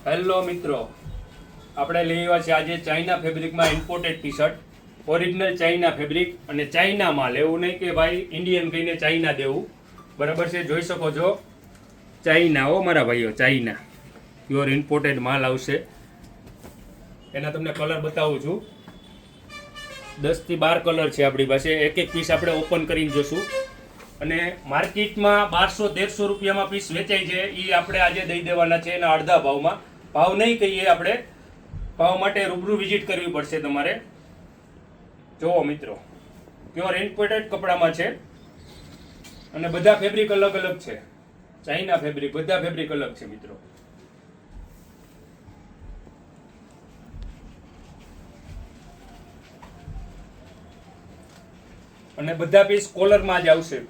Hello મિત્રો, આપણે લઈ આવ્યા છે આજે ચાઇના ફેબ્રિકમાં imported T shirt, original China fabric અને ચાઇના માલ. એવું નહીં કે ભાઈ ઇન્ડિયન કહીને ચાઇના દેવું, બરાબર છે. જોઈ શકો છો ચાઇના, ઓ મારા ભાઈઓ, ચાઇના પ્યોર ઇમ્પોર્ટેડ માલ આવશે. એના તમને કલર બતાવું છું. 10 થી 12 કલર છે આપણી પાસે. એક એક પીસ આપણે ઓપન કરીને જોશું. અને માર્કેટમાં 1200-1300 રૂપિયામાં પીસ વેચાય છે, એ આપણે આજે દઈ દેવાના છે એના અડધા ભાવમાં. ભાવ નહીં કહીએ આપણે, ભાવ માટે રૂબરૂ વિઝિટ કરવી પડશે તમારે. જુઓ મિત્રો, પ્યોર ઇમ્પોર્ટેડ કપડામાં છે અને બધા ફેબ્રિક અલગ અલગ છે. ચાઇના ફેબ્રિક, બધા ફેબ્રિક અલગ છે મિત્રો. અને બધા પીસ કોલરમાં જ આવશે.